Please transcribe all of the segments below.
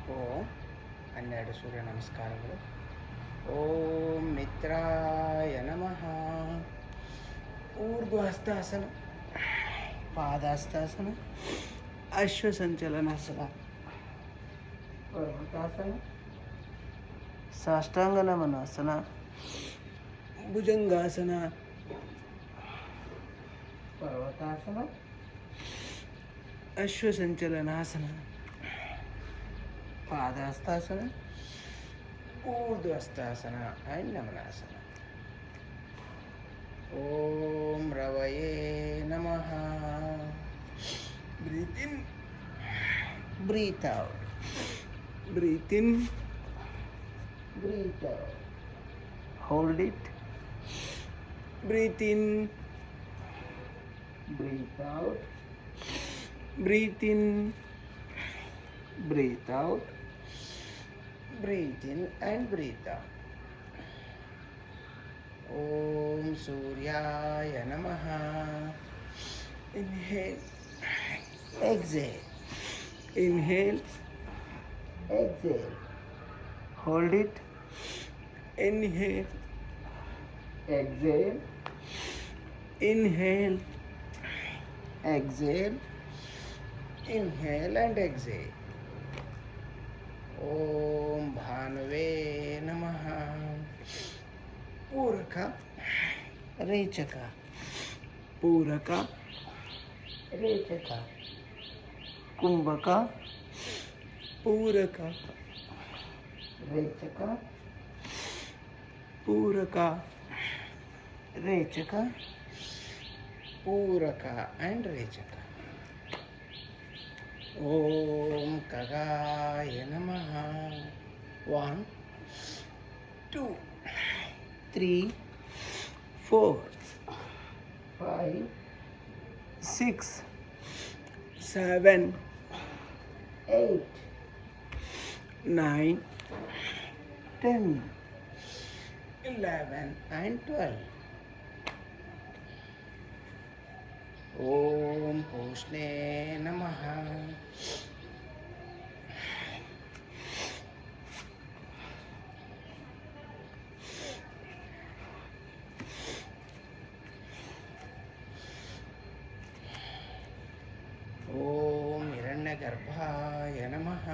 ಓಂ 12 ಸೂರ್ಯ ನಮಸ್ಕಾರಗಳು. ಓಂ ಮಿತ್ರಾಯ ನಮಃ. ಊರ್ಧ್ವಹಸ್ತಾಸನ, ಪಾದಾಸ್ತಾಸನ, ಅಶ್ವಸಂಚಲನಾಸನ, ಪರ್ವತಾಸನ, ಸಾಷ್ಟಾಂಗ ನಮನಾಸನ, ಭುಜಂಗಾಸನ, ಪರ್ವತಾಸನ, ಅಶ್ವಸಂಚಲನಾಸನ, ಪಾದಾಸ್ತಾಸನ, ಊರ್ಧ್ವಹಸ್ತಾಸನ ಆ್ಯಂಡ್ ನಮನಾಸನ. ಓಂ ರವಯೇ ನಮಃ. Breathe in, breathe out, breathe in, breathe out. Hold it, breathe in, breathe out, breathe in, breathe out, breathe in and breathe out. Om Suryaya Namaha. Inhale, exhale, inhale, exhale. Hold it, inhale, exhale, inhale, exhale, inhale and exhale. ಓಂ ಭಾನುವೇ ನಮಃ. ಪೂರಕ, ರೇಚಕ, ಪೂರಕ, ರೇಚಕ, ಕುಂಭಕ, ಪೂರಕ, ರೇಚಕ, ಪೂರಕ, ರೇಚಕ, ಪೂರಕ and ರೇಚಕ. ಓಂ ಖಗಾಯ ನಮಃ. 1 2 3 4 5 6 7 8 9 10 11 and 12. ಓಂ ಪೂಷ್ಣೇ ನಮಃ. ಓಂ ಹಿರಣ್ಯಗರ್ಭಾಯ ನಮಃ.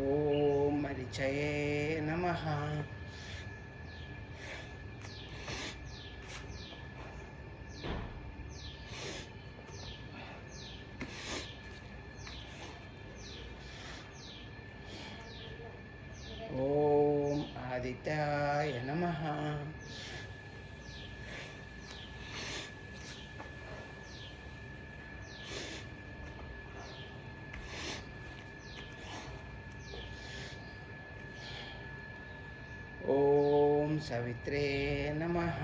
ಓಂ ಮರಿಚಯೇ ನಮಃ. ಓಂ ಆದಿತ್ಯಾಯ ನಮಃ. ಓಂ ಸವಿತ್ರೇ ನಮಃ.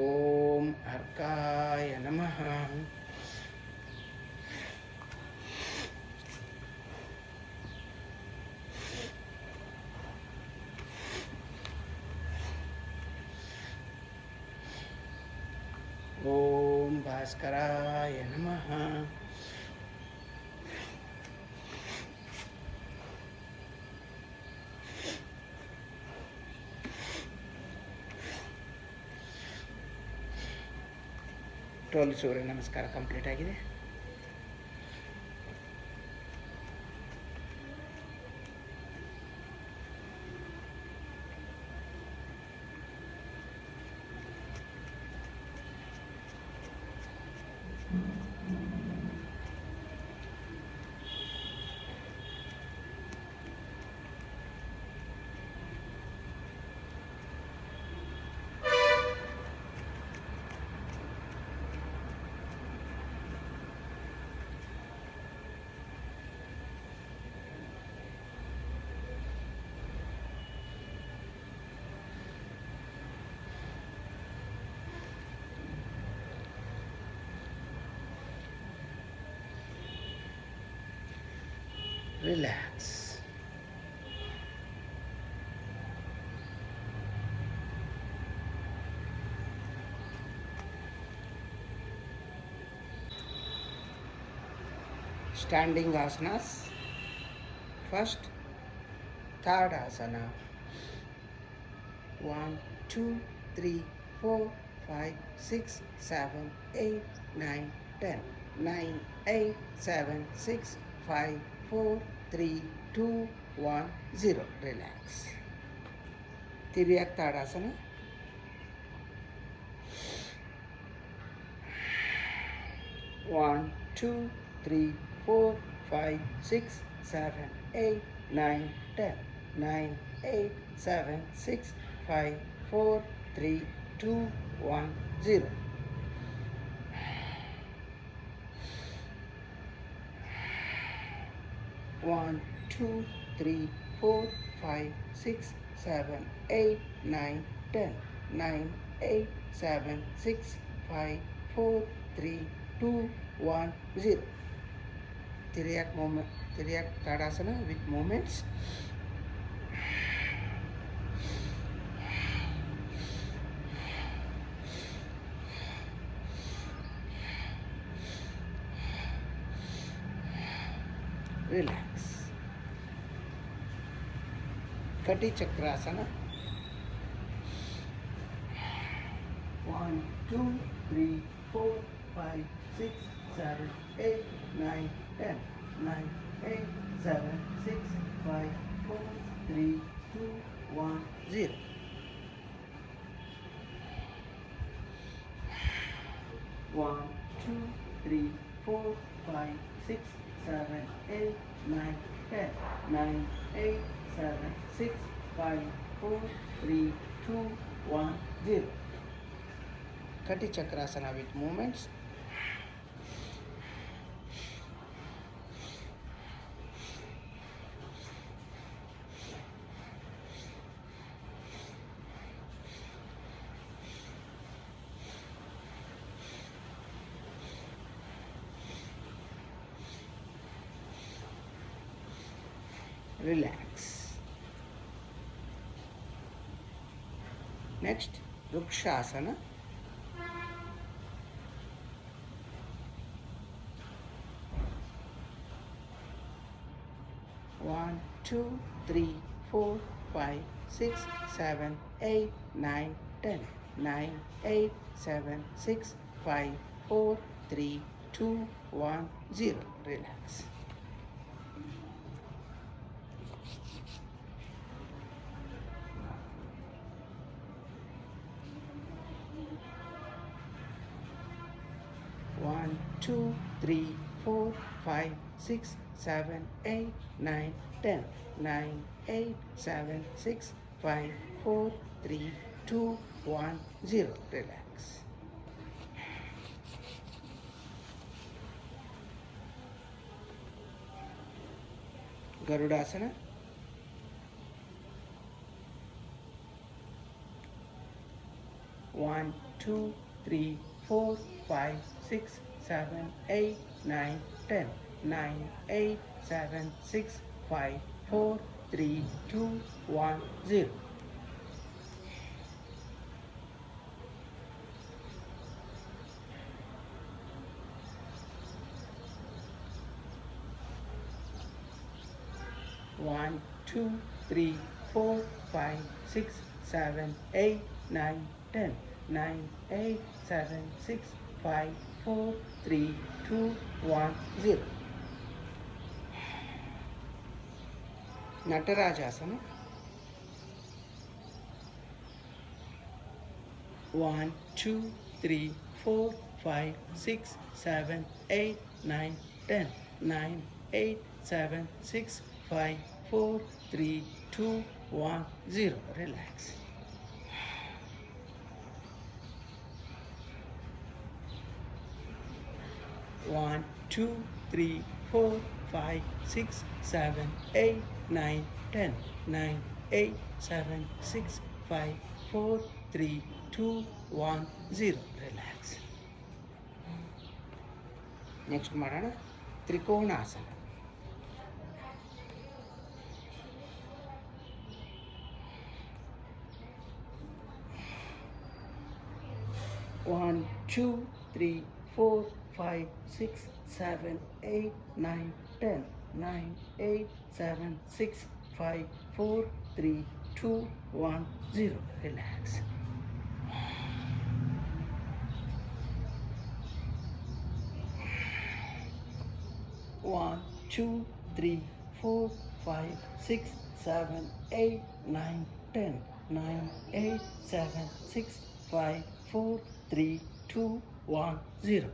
ಓಂ ಅರ್ಕಾಯ ನಮಃ. ಓಂ ಭಾಸ್ಕರಾಯ ನಮಃ. ಟೋಲ್ ಸೂರ್ಯ ನಮಸ್ಕಾರ ಕಂಪ್ಲೀಟ್ ಆಗಿದೆ. relax. Standing asanas. First, third asana. 1, 2, 3, 4, 5, 6, 7, 8, 9, 10. 9, 8, 7, 6, 5, 4, 3, 2, 1, 0. Relax. Tiryak Tadasana. 1, 2, 3, 4, 5, 6, 7, 8, 9, 10. 9, 8, 7, 6, 5, 4, 3, 2, 1, 0. One, two, three, 4, 5, 6, 7, 8, 9, 10. 9, 8, 7, 6, 5, 4, 3, 2, 1, 0. Tiryak Tadasana with movements. Relax. Kati Chakrasana. 1, 2, 3, 4, 5, 6, 7, 8, 9, 10. 9, 8, 7, 6, 5, 4, 3, 2, 1, 0. One, two, three, 4, 5, 6, 7, 8, 9, 10. 9, 8, 7, 6, 5, 4, 3, 2, 1, 0. Kati Chakrasana with movements. Relax. Next, Vrukshasana. 1, 2, 3, 4, 5, 6, 7, 8, 9, 10. 9, 8, 7, 6, 5, 4, 3, 2, 1, 0. Relax. One, 2, 3, 4, 5, 6, 7, 8, 9, 10. 9, 8, 7, 6, 5, 4, 3, 2, 1, 0. Relax. Garudasana. 1, 2, 3, 4, 5, 6, 7, 8, 9, 10. 9, 8, 7, 6, 5, 4, 3, 2, 1, 0. One, 2, 3, 4, 5, 6, 7, 8, 9, 10. 9, 8, 7, 6, 5, 4, 3, 2, 1, 0. Natarajasana. 1, 2, 3, 4, 5, 6, 7, 8, 9, 10. 9, 8, 7, 6, 5, 4, 3, 2, 1, 0. Relax. One, 2, 3, 4, 5, 6, 7, 8, 9, 10. 9, 8, 7, 6, 5, 4, 3, 2, 1, 0. Relax. Next ಮಾಡೋಣ trikonasana. 1, 2, 3, 4, 5, 6, 7, 8, 9, 10. 9, 8, 7, 6, 5, 4, 3, 2, 1, 0. Relax. One, 2, 3, 4, 5, 6, 7, 8, 9, 10. 9, 8, 7, 6, 5, 4, 3, 2, 1, 0.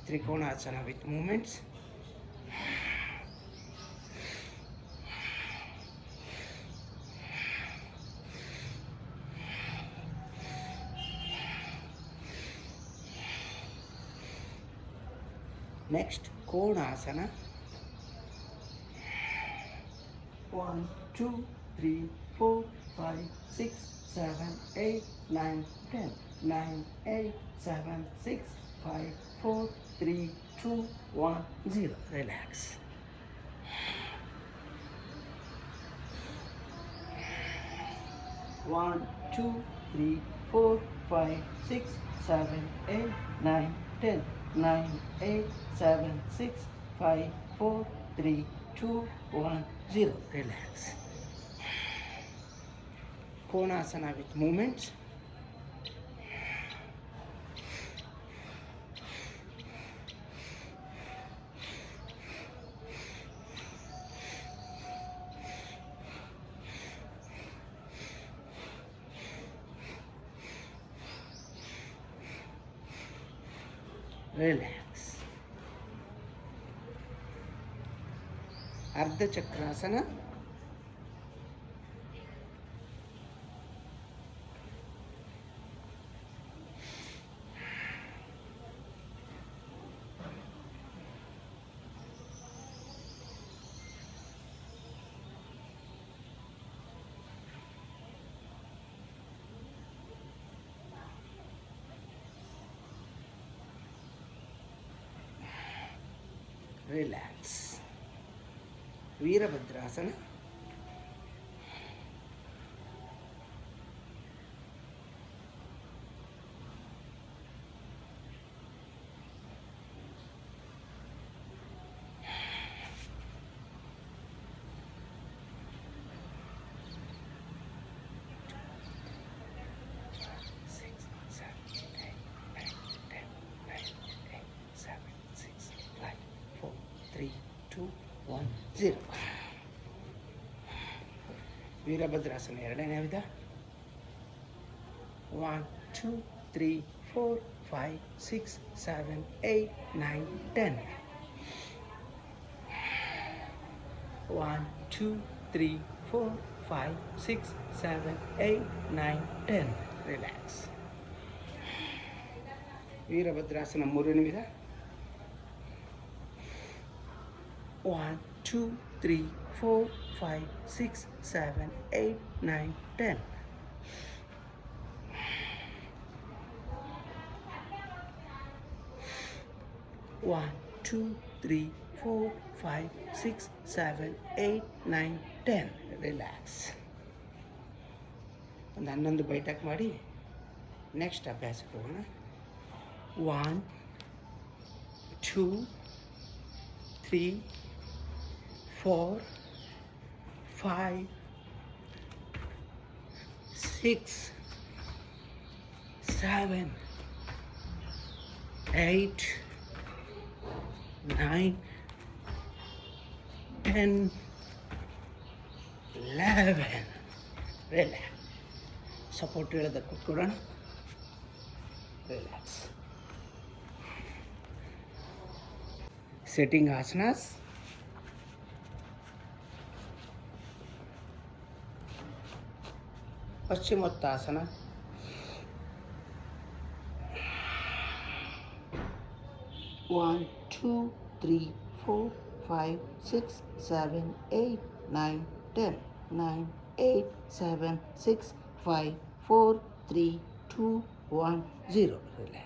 Trikonasana with movements. Next, Konasana. 1, 2, 3, 4, 5, 6, 7, 8, 9, 10. 9, 8, 7, 6, 5, 4, 3, 2, 1, 0. Relax. One, 2, 3, 4, 5, 6, 7, 8, 9, 10. 9, 8, 7, 6, 5, 4, 3, 2, 1, 0. Relax. Konasana with movements. Relax. Ardha Chakrasana. Relax. Virabhadrasana. Three, two, one, 0. Virabhadrasana ಎರಡನೇ ವಿಧ. 1, 2, 3, 4, 5, 6, 7, 8, 9, 10. 1, 2, 3, 4, 5, 6, 7, 8, 9, 10. Relax. Virabhadrasana ಮೂರನೇ ವಿಧ. 1, 2, 3, 4, 5, 6, 7, 8, 9, 10. 1, 2, 3, 4, 5, 6, 7, 8, 9, 10. Relax. ಒಂದು 11 ಬೈಟಕ್ ಮಾಡಿ next ಅಭ್ಯಾಸಕ್ಕೆ ಹೋಗೋಣ. 1, 2, 3, 4, 5, 6, 7, 8, 9, 10, 11. Relax. Support ಹೇಳೋದ ಕೂತ್ಕೊಳ್ಳೋಣ. Relax. Sitting asanas. Paschimottanasana. 1, 2, 3, 4, 5, 6, 7, 8, 9, 10. 9, 8, 7, 6, 5, 4, 3, 2, 1, 0. Relax.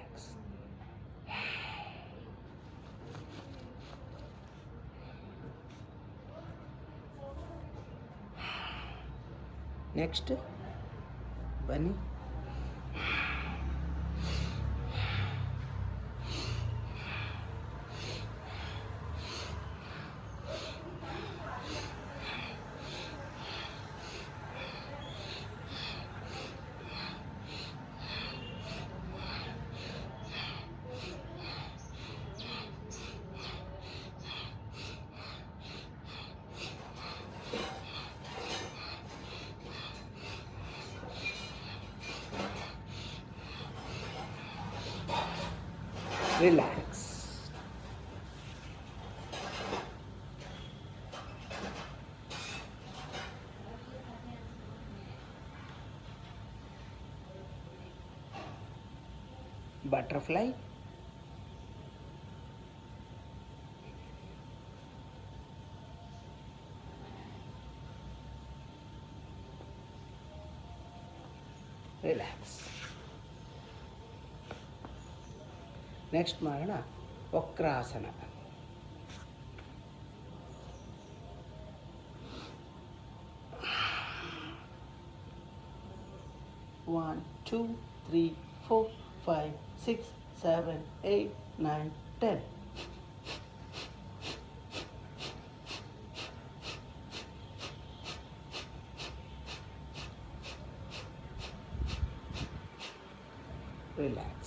Next ಬನ್ನಿ. ರಿಲ್ಯಾಕ್ಸ್. Butterfly, relax. ನೆಕ್ಸ್ಟ್ ಮಾಡೋಣ ವಕ್ರಾಸನ. One, 2, 3, 4, 5, 6, 7, 8, 9, 10. Relax.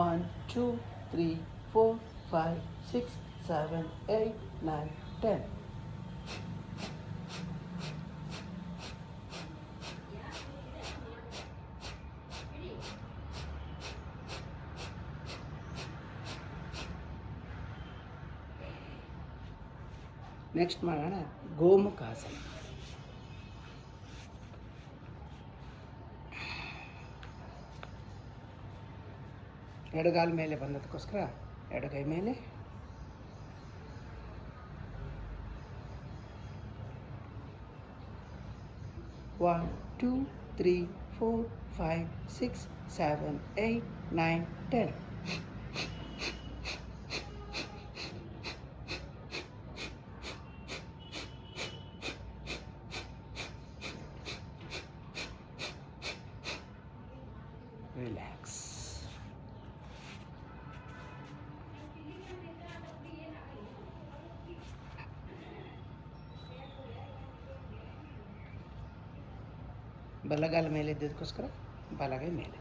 One, 2, 3, 4, 5, 6, 7, 8, 9, 10. ನೆಕ್ಸ್ಟ್ ಮಾಡೋಣ ಗೋಮುಖಾಸನ. ಎಡಗಾಲ ಮೇಲೆ ಬಂದದಕ್ಕೋಸ್ಕರ ಎಡಗೈ ಮೇಲೆ, ಒನ್, 2, 3, 4, 5, 6, 7, 8, 9, 10. ರಿಲ್ಯಾಕ್ಸ್. ಬಲಗಾಲ ಮೇಲೆ ಇದ್ದದಕ್ಕೋಸ್ಕರ ಬಲಗೈ ಮೇಲೆ.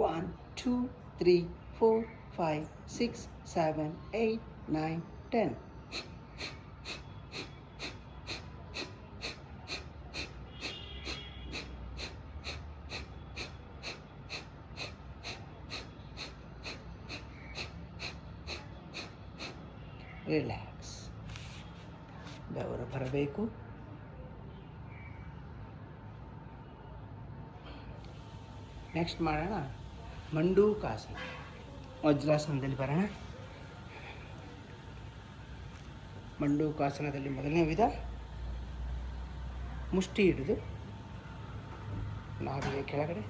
ಒನ್, 2, 3, 4, 5, 6, 7, 8, 9, 10. ರಿಲ್ಯಾಕ್ಸ್. ಬೆವರು ಬರಬೇಕು. ನೆಕ್ಸ್ಟ್ ಮಾಡೋಣ ಮಂಡೂಕಾಸನ. ವಜ್ರಾಸನದಲ್ಲಿ ಬರೋಣ. ಮಂಡೂಕಾಸನದಲ್ಲಿ ಮೊದಲನೇ ವಿಧ ಮುಷ್ಟಿ ಹಿಡಿದು ನಾಭಿಯ ಕೆಳಗಡೆ,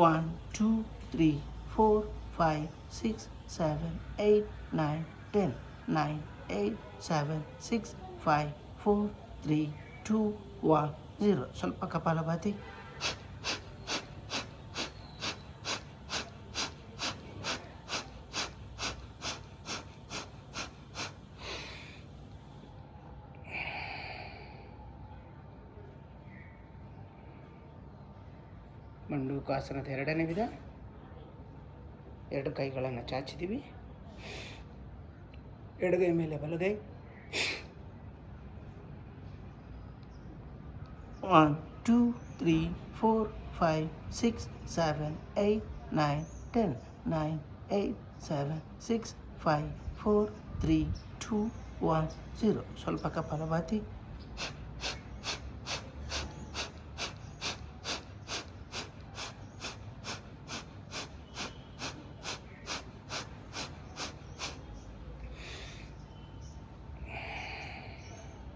ಒನ್, 2, 3, 4, 5, 6, 7, 8, 9, 10. 9, 8, 7, 6, 5, 4, 3, 2, 1, 0. ಸ್ವಲ್ಪ ಕಪಾಲಭಾತಿ. ಮಂಡೂಕಾಸನದ ಎರಡನೇ ವಿಧ, ಎರಡು ಕೈಗಳನ್ನು ಚಾಚಿದ್ದೀವಿ. ಎಡಗೈ ಮೇಲೆ ಬಲಗೈ, ಒನ್, 2, 3, 4, 5, 6, 7, 8, 9, 10. 9, 8, 7, 6, 5, 4, 3, 2, 1, 0. ಸ್ವಲ್ಪ ಕಪಾಲಭಾತಿ.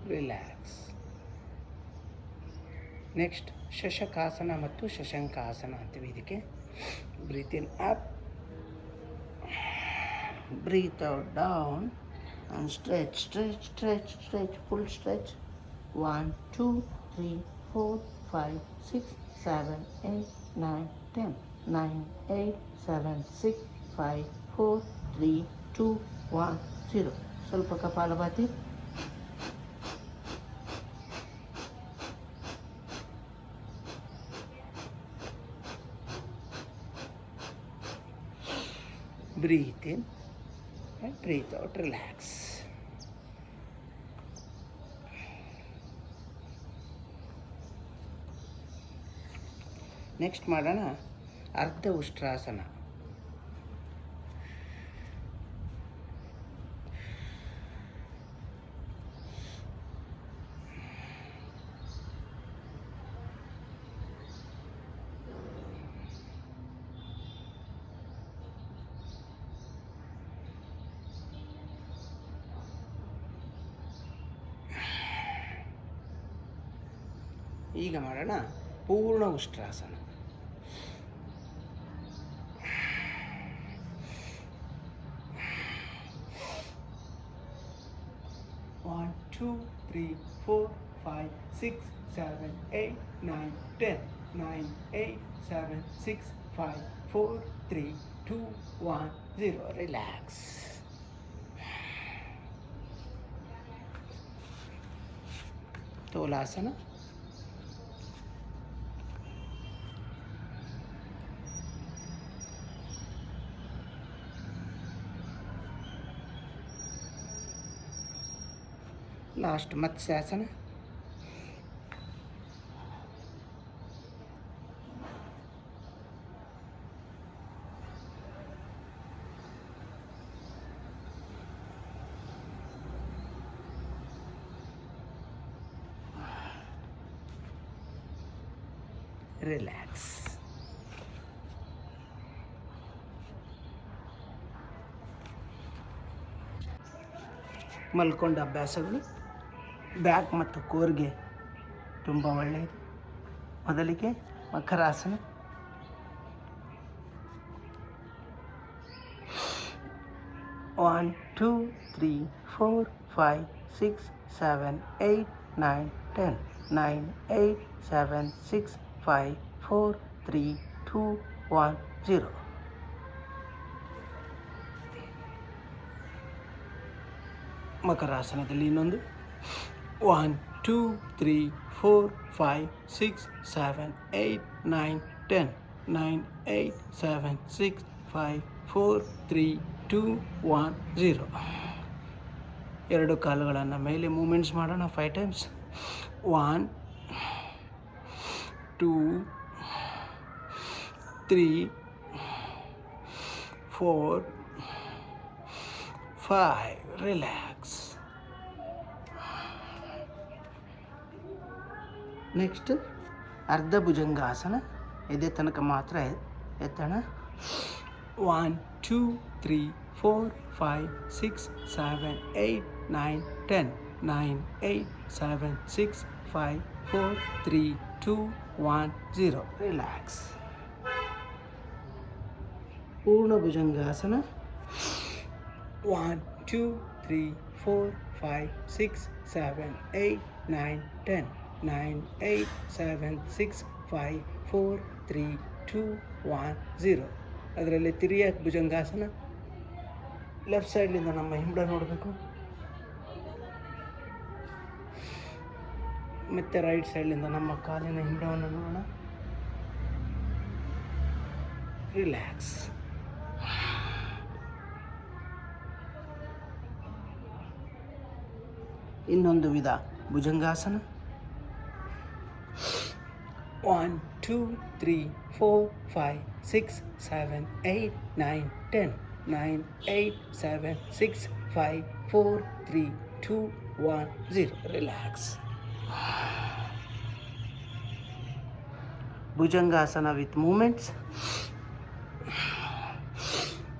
ರಿಲ್ಯಾಕ್ಸ್. ನೆಕ್ಸ್ಟ್ ಶಶಕಾಸನ ಮತ್ತು ಶಶಂಕಾಸನ ಅಂತೀವಿ ಇದಕ್ಕೆ. Breathe in up, breathe out down, and stretch, stretch, stretch, stretch, full stretch. 1, 2, 3, 4, 5, 6, 7, 8, 9, 10. 9, 8, 7, 6, 5, 4, 3, 2, 1, 0. ಸ್ವಲ್ಪ kapalbhati. breathe in and breathe out, relax. Next ಮಾಡೋಣ ಅರ್ಧ ಉಷ್ಟ್ರಾಸನ. ಈಗ ಮಾಡೋಣ ಪೂರ್ಣ ustrasana. 1 2 3 4 5 6 7 8 9 10 9 8 7 6 5 4 3 2 1 0. Relax. ತೋಲಾಸನ. Last matsyasana. Relax. ಮಲ್ಕೊಂಡ ಅಭ್ಯಾಸಗಳು ಬ್ಯಾಕ್ ಮತ್ತು ಕೋರ್ಗೆ ತುಂಬ ಒಳ್ಳೆಯದು. ಮೊದಲಿಗೆ ಮಕರಾಸನ. ಒನ್ 2 3 4 5 6 7 8 9 10 9 8 7 6 5 4 3 2 1 0. ಮಕರಾಸನದಲ್ಲಿ ಇನ್ನೊಂದು 1 2 3 4 5 6 7 8 9 10 9 8 7 6 5 4 3 2 1 0. ಎರಡು ಕಾಲುಗಳನ್ನು ಮೇಲೆ ಮೂಮೆಂಟ್ಸ್ ಮಾಡೋಣ 5 ಟೈಮ್ಸ್. 1 2 3 4 5. ರಿಲ್ಯಾಕ್ಸ್. ನೆಕ್ಸ್ಟ್ ಅರ್ಧ ಭುಜಂಗಾಸನ. ಎದೆ ತನಕ ಮಾತ್ರ ಎತ್ತೋಣ. 1 2 3 4 5 6 7 8 9 10 9 8 7 6 5 4 3 2 1 0. ರಿಲ್ಯಾಕ್ಸ್. ಪೂರ್ಣ ಭುಜಂಗಾಸನ. 1 2 3 4 5 6 7 8 9 10 9 8 7 6 5 4 3 2 1 0. ಅದರಲ್ಲಿ ತಿರಿಯಾಕ್ ಭುಜಂಗಾಸನ. ಲೆಫ್ಟ್ ಸೈಡ್ಲಿಂದ ನಮ್ಮ ಹಿಂಬಳ ನೋಡಬೇಕು, ಮತ್ತು ರೈಟ್ ಸೈಡ್ಲಿಂದ ನಮ್ಮ ಕಾಲಿನ ಹಿಂಬಳವನ್ನು ನೋಡೋಣ. ರಿಲ್ಯಾಕ್ಸ್. ಇನ್ನೊಂದು ವಿಧ bhujangasana. 1 2 3 4 5 6 7 8 9 10 9 8 7 6 5 4 3 2 1 0. Relax. Bhujangasana with movements.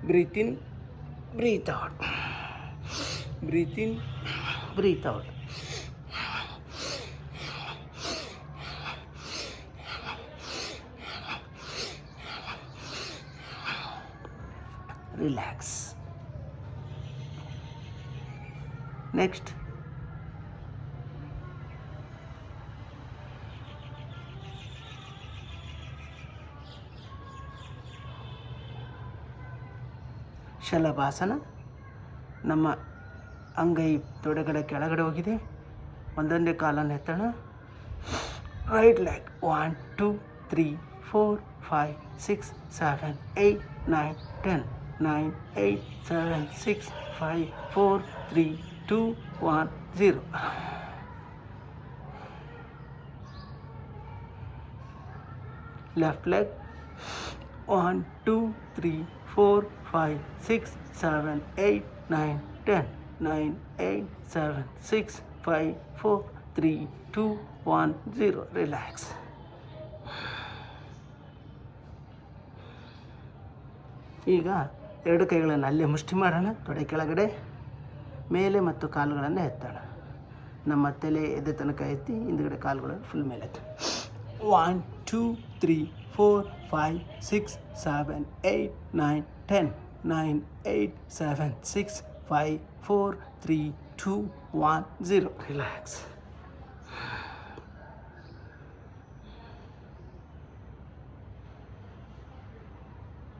Breathe in, breathe out, breathe in, breathe out. Relax. Next Shalabhasana. ನಮ್ಮ ಅಂಗೈ ತೊಡೆಗಳ ಕೆಳಗಡೆ ಹೋಗಿದೆ. ಒಂದೊಂದೇ ಕಾಲನ್ನು ಎತ್ತೋಣ. Right leg. 1 2 3 4 5 6 7 8 9 10 9, 8, 7, 6, 5, 4, 3, 2, 1, 0. Left leg. 1, 2, 3, 4, 5, 6, 7, 8, 9, 10. 9, 8, 7, 6, 5, 4, 3, 2, 1, 0. Relax. ಈಗ ಎರಡು ಕೈಗಳನ್ನು ಅಲ್ಲೇ ಮುಷ್ಟಿ ಮಾಡೋಣ. ತೊಡೆ ಕೆಳಗಡೆ, ಮೇಲೆ ಮತ್ತು ಕಾಲುಗಳನ್ನು ಎತ್ತೋಣ. ನಮ್ಮ ತಲೆ ಎದೆ ತನಕ ಎತ್ತಿ ಹಿಂದುಗಡೆ ಕಾಲುಗಳನ್ನು ಫುಲ್ ಮೇಲೆ ಎತ್ತ. 1, 2, 3, 4, 5, 6, 7, 8, 9, 10. 9, 8, 7, 6, 5, 4, 3, 2, 1, 0. ರಿಲ್ಯಾಕ್ಸ್.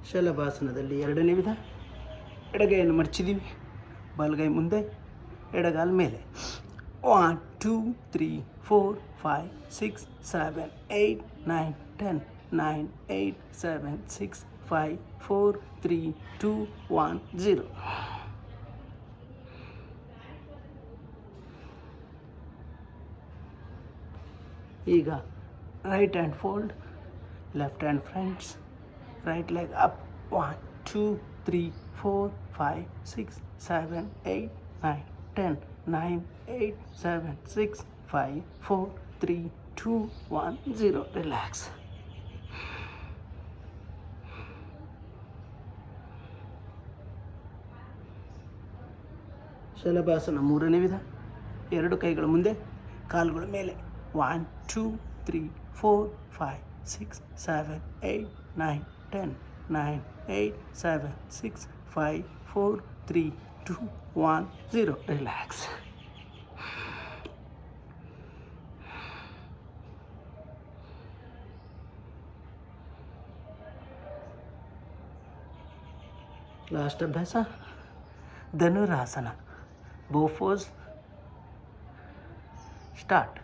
ಶಲಭಾಸನದಲ್ಲಿ ಎರಡನೇ ವಿಧ. ಎಡಗೈಯನ್ನು ಮಡಚಿದ್ದೀವಿ, ಬಲಗೈ ಮುಂದೆ, ಎಡಗಾಲ ಮೇಲೆ. 1, 2, 3, 4, 5, 6, 7, 8, 9, 10. 9, 8, 7, 6, 5, 4, 3, 2, 1, 0. ಈಗ right hand fold, left hand fronts, right leg up. 1, 2, 3, 4, 5, 6, 7, 8, 9, 10. 9, 8, 7, 6, 5, 4, 3, 2, 1, 0. Relax. Shalabhasana ಮೂರನೇ ವಿಧ. ಎರಡು ಕೈಗಳು ಮುಂದೆ, ಕಾಲುಗಳ ಮೇಲೆ. 1, 2, 3, 4, 5, 6, 7, 8, 9, 10. 9, 8, 7, 6, 5, 4, 3, 2, 1, 0. Relax. ಲಾಸ್ಟ್ ಅಭ್ಯಾಸ ಧನುರಾಸನ. ಬೋಫೋಸ್. ಸ್ಟಾರ್ಟ್.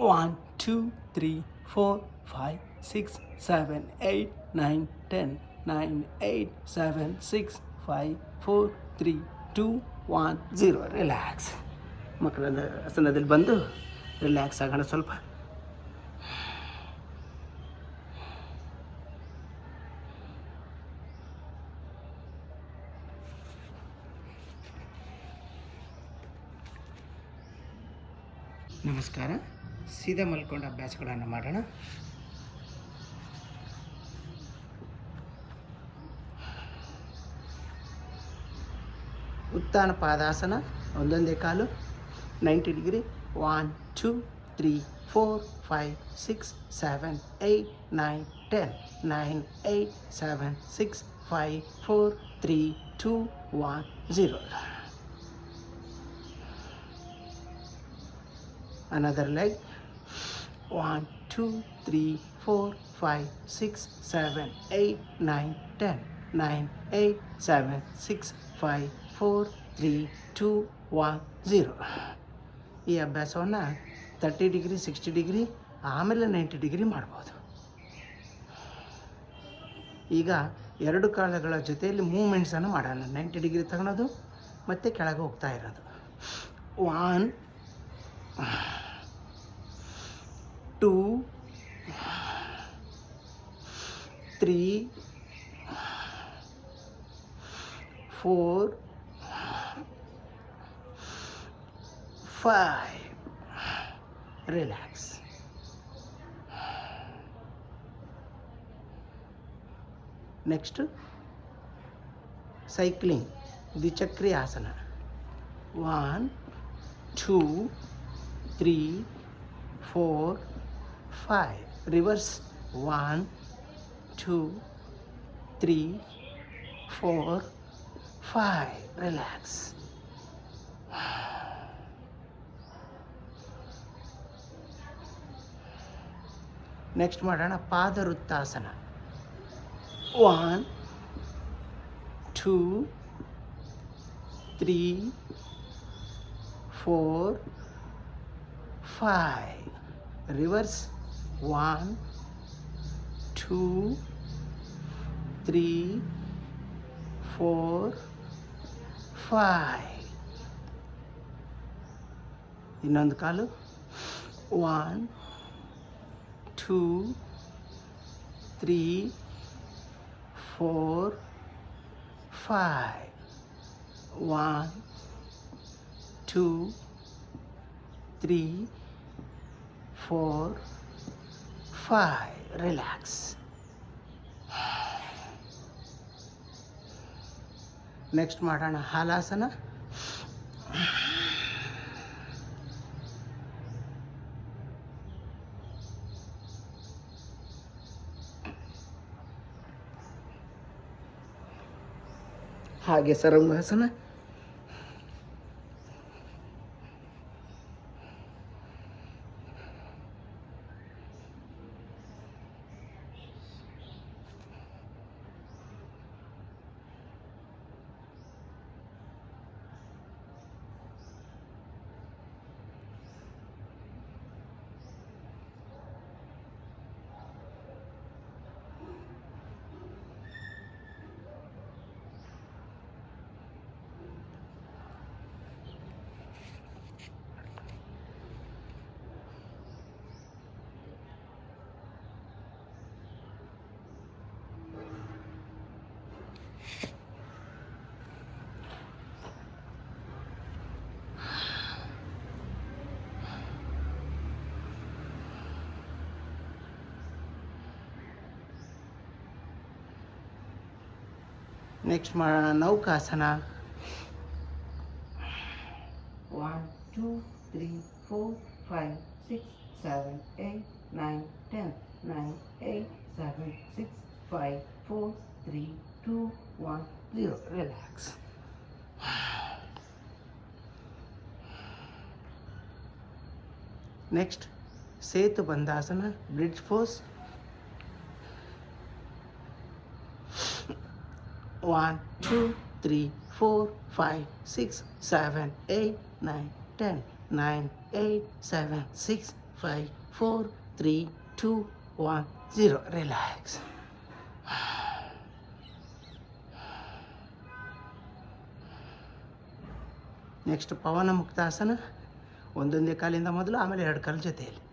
1, 2, 3, 4, 5, 6, 7, 8, 9, 10. 9, 8, 7, 6, 5, 4, 3, 2, 1, 0. ರಿಲ್ಯಾಕ್ಸ್. ಮಕ್ಕಳ ಆಸನದಲ್ಲಿ ಬಂದು ರಿಲ್ಯಾಕ್ಸ್ ಆಗೋಣ ಸ್ವಲ್ಪ. ನಮಸ್ಕಾರ. ಸೀದಾ ಮಲ್ಕೊಂಡು ಅಭ್ಯಾಸಗಳನ್ನು ಮಾಡೋಣ. ಉತ್ತಾನ ಪಾದಾಸನ. ಒಂದೊಂದೇ ಕಾಲು 90 ಡಿಗ್ರಿ. 1, 2, 3, 4, 5, 6, 7, 8, 9, 10. 9, 8, 7, 6, 5, 4, 3, 2, 1, 0. Another leg. 1, 2, 3, 4, 5, 6, 7, 8, 9, 10. 9, 8, 7, 6, 5, 4, 3, 2, 1, 0. ಈ ಅಭ್ಯಾಸವನ್ನು 30 ಡಿಗ್ರಿ, 60 ಡಿಗ್ರಿ, ಆಮೇಲೆ 90 ಡಿಗ್ರಿ ಮಾಡ್ಬೋದು. ಈಗ ಎರಡು ಕಾಲುಗಳ ಜೊತೆಯಲ್ಲಿ ಮೂಮೆಂಟ್ಸನ್ನು ಮಾಡೋಣ. 90 ಡಿಗ್ರಿ ತಗೊಳೋದು ಮತ್ತು ಕೆಳಗೆ ಹೋಗ್ತಾ ಇರೋದು. 1, 2, 3, 4, 5. Relax. Next, cycling, Dvichakri asana. 1, 2, 3, 4, 5. Reverse. 1, 2, 3, 4, 5. Relax. Next ಮಾಡೋಣ ಪಾದವೃತ್ತಾಸನ. 1, 2, 3, 4, 5. ರಿವರ್ಸ್. 1, 2, 3, 4 5. ಇನ್ನೊಂದು ಕಾಲು 1 2 3 4 5. 1 2 3 4 5. ರಿಲ್ಯಾಕ್ಸ್. ನೆಕ್ಸ್ಟ್ ಮಾಡೋಣ ಹಾಲಾಸನ. ಹಾಗೆ ಸರಂಗಾಸನ. ನೆಕ್ಸ್ಟ್ ಮಾಡೋಣ ನೌಕಾಸನ. 1 2 3 4 5 6 7 8 9 10 9 8 7 6 5 4 3 2 1 0. Relax. Next Setu Bandhasana, bridge pose. 1 2 3 4 5 6 7 8 9 10 9 8 7 6 5 4 3 2 1 0. Relax. Next ಪವನ ಮುಕ್ತಾಸನ. ಒಂದೊಂದೇ ಕಾಲಿಂದ ಮೊದಲು, ಆಮೇಲೆ 2 ಕಾಲು ಜೊತೆಯಲ್ಲಿ.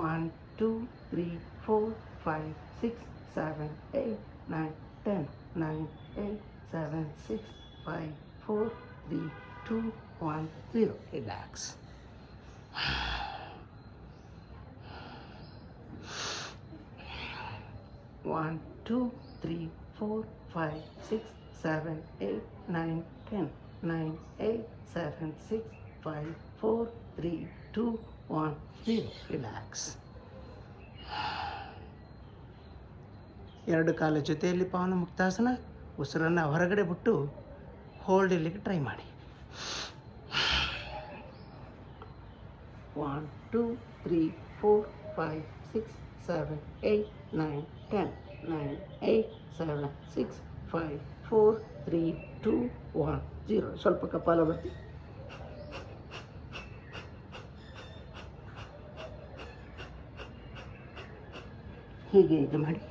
1 2 3 4 5 6 7 8 9 10 9 8 7 6 5 4 3 2 1 0. ರಿಲ್ಯಾಕ್ಸ್. One, 2, 3, 4, 5, 6, 7, 8, 9, 10, 9, 8, 7, 6, 5, 4, 3, 2, 1, 0. ರಿಲ್ಯಾಕ್ಸ್. 2 ಕಾಲ ಜೊತೆಯಲ್ಲಿ ಪವನ ಮುಕ್ತಾಸನ. ಉಸಿರನ್ನು ಹೊರಗಡೆ ಬಿಟ್ಟು ಹೋಲ್ಡ್ ಇಲ್ಲಿಗೆ ಟ್ರೈ ಮಾಡಿ. 1 2 3 4 5 6 7 8 9 10 9 8 7 6 5 4 3 2 1 0. ಸ್ವಲ್ಪ ಕಪಾಲ ಬರ್ತಿ. ಹೀಗೆ ಇದು ಮಾಡಿ.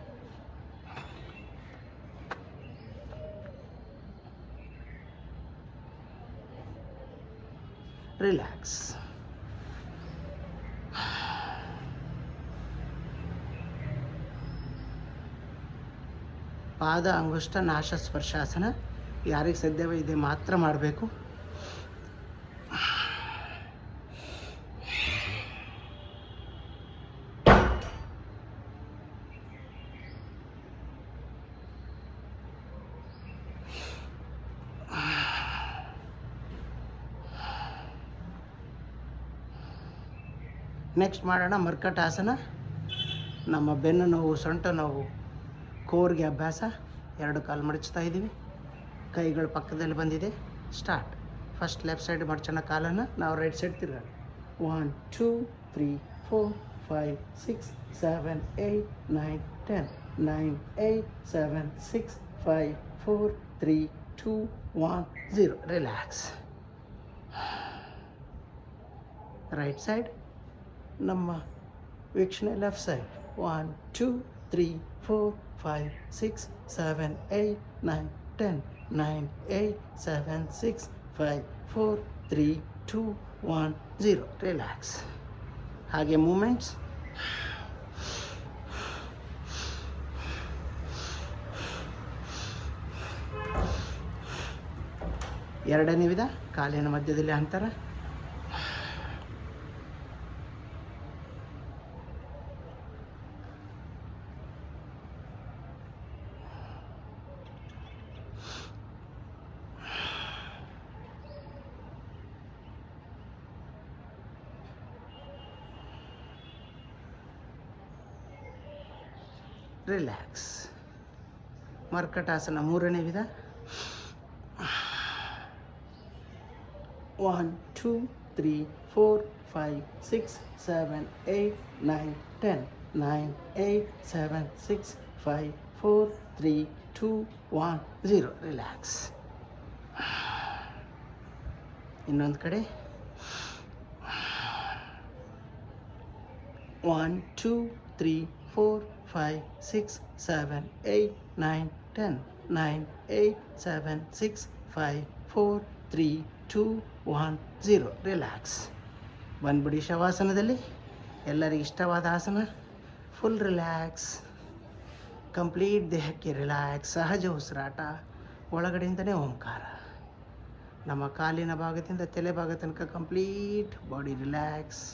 ರಿಲ್ಯಾಕ್ಸ್. ಪಾದ ಅಂಗುಷ್ಟ ನಾಶ ಸ್ಪರ್ಶಾಸನ. ಯಾರಿಗೆ ಸಾಧ್ಯವೋ ಇದೆ ಮಾತ್ರ ಮಾಡಬೇಕು. ನೆಕ್ಸ್ಟ್ ಮಾಡೋಣ ಮರ್ಕಟಾಸನ. ನಮ್ಮ ಬೆನ್ನು ನೋವು, ಸೊಂಟ ನೋವು, ಕೋರ್ಗೆ ಅಭ್ಯಾಸ. 2 ಕಾಲು ಮಡಚ್ತಾ ಇದ್ದೀವಿ. ಕೈಗಳು ಪಕ್ಕದಲ್ಲಿ ಬಂದಿದೆ. ಸ್ಟಾರ್ಟ್. ಫಸ್ಟ್ ಲೆಫ್ಟ್ ಸೈಡ್ ಮಡಚೋಣ ಕಾಲನ್ನು. ನಾವು right side ತಿರ್ಗಾಡಿ. 1 2 3 4 5 6 7 8 9 10 9 8 7 6 5 4 3 2 1 0. Relax. Right side ನಮ್ಮ ವೀಕ್ಷಣೆ ಲೆಫ್ಟ್ ಸೈಡ್. 1 2 3 4 5 6 7 8 9 10 9 8 7 6 5 4 3 2 1 0. ರಿಲ್ಯಾಕ್ಸ್. ಹಾಗೆ ಮೂಮೆಂಟ್ಸ್. ಎರಡನೇ ವಿಧ, ಕಾಲಿನ ಮಧ್ಯದಲ್ಲಿ ಅಂತರ. ರಿಲ್ಯಾಕ್ಸ್. ಮರ್ಕಟಾಸನ ಮೂರನೇ ವಿಧ. 1 2 3 4 5 6 7 8 9 10 9 8 7 6 5 4 3 2 1 0. ರಿಲ್ಯಾಕ್ಸ್. ಇನ್ನೊಂದು ಕಡೆ. 1 2 3 4 5 6 7 8 9 10 9 8 7 6 5 4 3 2 1 0. ರಿಲ್ಯಾಕ್ಸ್. ಬಂದ್ಬಿಡಿ ಶವಾಸನದಲ್ಲಿ. ಎಲ್ಲರಿಗೆ ಇಷ್ಟವಾದ ಆಸನ. Full relax. ಕಂಪ್ಲೀಟ್ ದೇಹಕ್ಕೆ ರಿಲ್ಯಾಕ್ಸ್. ಸಹಜ ಉಸಿರಾಟ. ಒಳಗಡೆಯಿಂದನೇ ಓಂಕಾರ. ನಮ್ಮ ಕಾಲಿನ ಭಾಗದಿಂದ ತಲೆ ಭಾಗ ತನಕ complete body relax.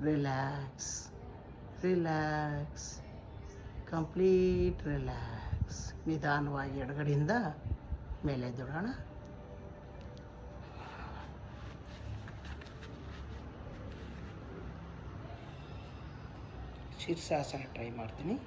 Relax. Relax. Complete relax. ನಿಧಾನವಾಗಿ ಎಡಗಡೆಯಿಂದ ಮೇಲೆ ಎದ್ದೇಳೋಣ. ಶೀರ್ಷಾಸನ ಟ್ರೈ ಮಾಡ್ತೀನಿ.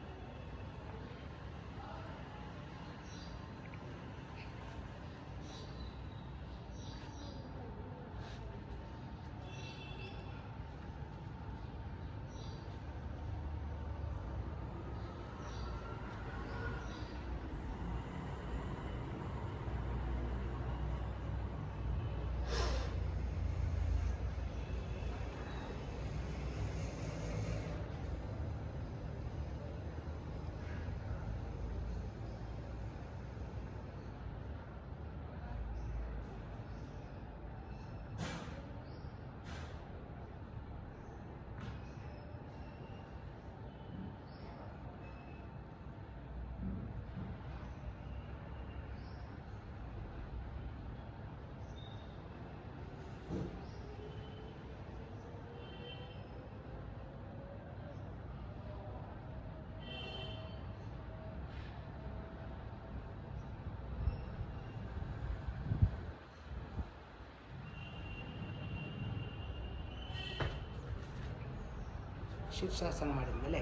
ಶೀರ್ಷಾಸನ ಮಾಡಿದ ಮೇಲೆ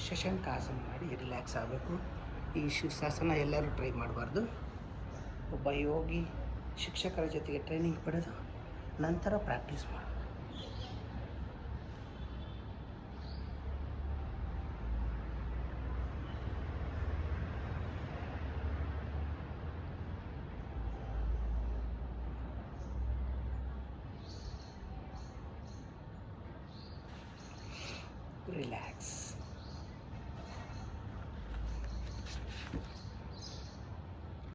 ಶಶಂಕಾಸನ ಮಾಡಿ ರಿಲ್ಯಾಕ್ಸ್ ಆಗಬೇಕು. ಈ ಶೀರ್ಷಾಸನ ಎಲ್ಲರೂ ಟ್ರೈ ಮಾಡಬಾರ್ದು. ಒಬ್ಬ ಯೋಗಿ ಶಿಕ್ಷಕರ ಜೊತೆಗೆ ಟ್ರೈನಿಂಗ್ ಪಡೆದು ನಂತರ ಪ್ರಾಕ್ಟೀಸ್ ಮಾಡಿ. ರಿಲ್ಯಾಕ್ಸ್.